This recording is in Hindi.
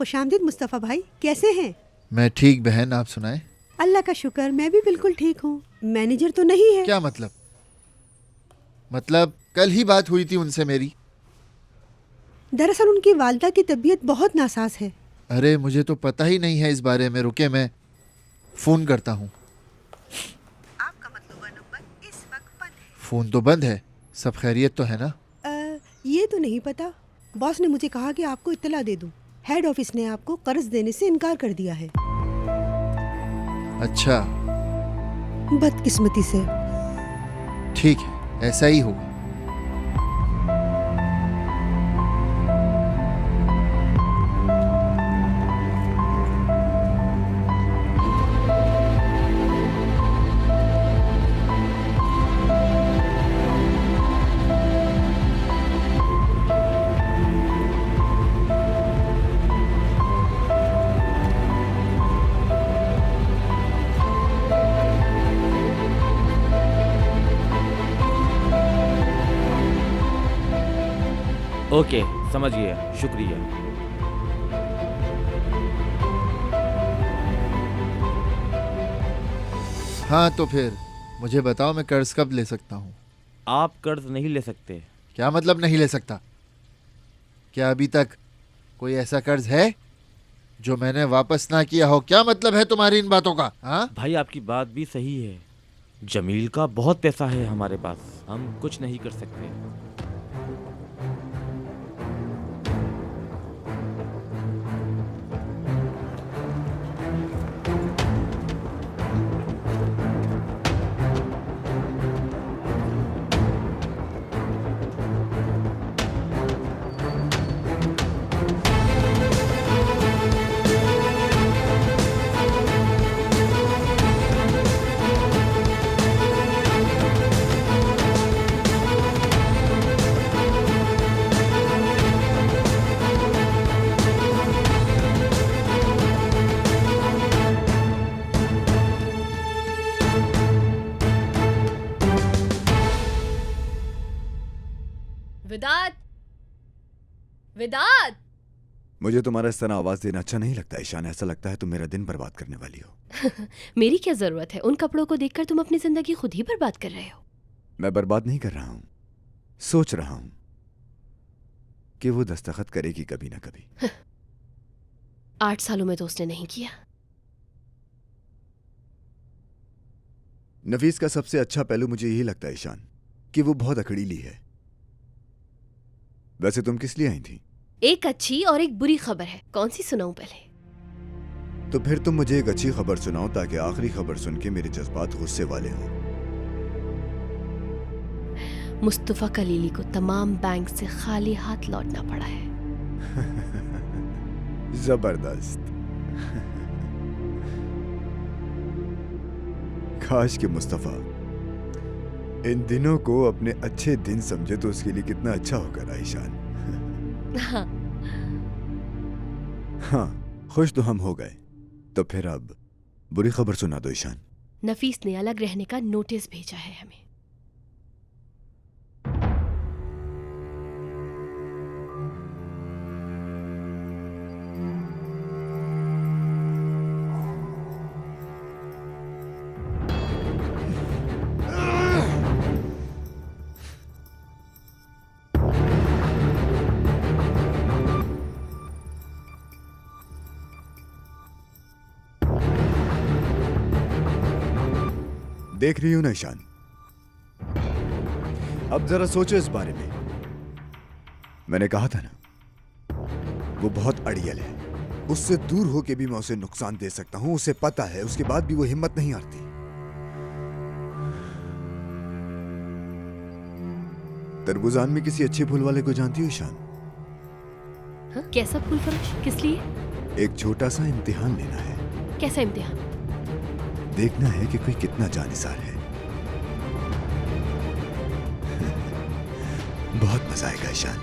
खुशामदीद मुस्तफ़ा भाई, कैसे हैं? मैं ठीक बहन, आप सुनाएं। अल्लाह का शुक्र, मैं भी बिल्कुल ठीक हूँ। मैनेजर तो नहीं है? क्या मतलब कल ही बात हुई थी उनसे मेरी। दरअसल उनकी वालिदा की तबीयत बहुत नासाज है। अरे मुझे तो पता ही नहीं है इस बारे में, रुके मैं फोन करता हूँ। आपका मतलूबा नंबर इस वक्त बंद है। फोन तो बंद है, सब खैरियत तो है ना? ये तो नहीं पता। बॉस ने मुझे कहा कि आपको इत्तला दे दूं। हेड ऑफिस ने आपको कर्ज देने से इनकार कर दिया है। अच्छा, बदकिस्मती से। ठीक है, ऐसा ही होगा। ओके, समझ गया, शुक्रिया। हाँ तो फिर मुझे बताओ, मैं कर्ज कब ले सकता हूँ? आप कर्ज नहीं ले सकते। क्या मतलब नहीं ले सकता? क्या अभी तक कोई ऐसा कर्ज है जो मैंने वापस ना किया हो? क्या मतलब है तुम्हारी इन बातों का? हाँ भाई, आपकी बात भी सही है। जमील का बहुत पैसा है हमारे पास, हम कुछ नहीं कर सकते। विदात, विदात। मुझे तुम्हारा इस तरह आवाज देना अच्छा नहीं लगता ईशान। ऐसा लगता है तुम मेरा दिन बर्बाद करने वाली हो। मेरी क्या जरूरत है? उन कपड़ों को देखकर तुम अपनी जिंदगी खुद ही बर्बाद कर रहे हो। मैं बर्बाद नहीं कर रहा हूं, सोच रहा हूं कि वो दस्तखत करेगी कभी ना कभी। 8 सालों में तो उसने नहीं किया। नफीस का सबसे अच्छा पहलू मुझे यही लगता है ईशान कि वो बहुत अकड़ीली है। वैसे तुम किस लिए आई थी? एक अच्छी और एक बुरी खबर है, कौन सी सुनाऊं पहले? तो फिर तुम मुझे एक अच्छी खबर सुनाओ ताकि आखिरी खबर सुन के मेरे जज्बात गुस्से वाले हों। मुस्तफा कलीली को तमाम बैंक से खाली हाथ लौटना पड़ा है। जबरदस्त। काश कि मुस्तफा इन दिनों को अपने अच्छे दिन समझे तो उसके लिए कितना अच्छा होगा ईशान। हाँ। हाँ, खुश तो हम हो गए, तो फिर अब बुरी खबर सुना दो ईशान। नफीस ने अलग रहने का नोटिस भेजा है हमें। देख रही हूं ना ईशान, अब जरा सोचो इस बारे में। मैंने कहा था ना वो बहुत अड़ियल है। उससे दूर होके भी मैं उसे नुकसान दे सकता हूं, उसे पता है। उसके बाद भी वो हिम्मत नहीं हारती। तरबुजान में किसी अच्छे फूल वाले को जानती हो ईशान? हाँ? कैसा फूल फरोश? किस लिए? एक छोटा सा इम्तिहान लेना है। कैसा इम्तिहान? देखना है कि कोई कितना जानिसार है। बहुत मजा आएगा ईशान।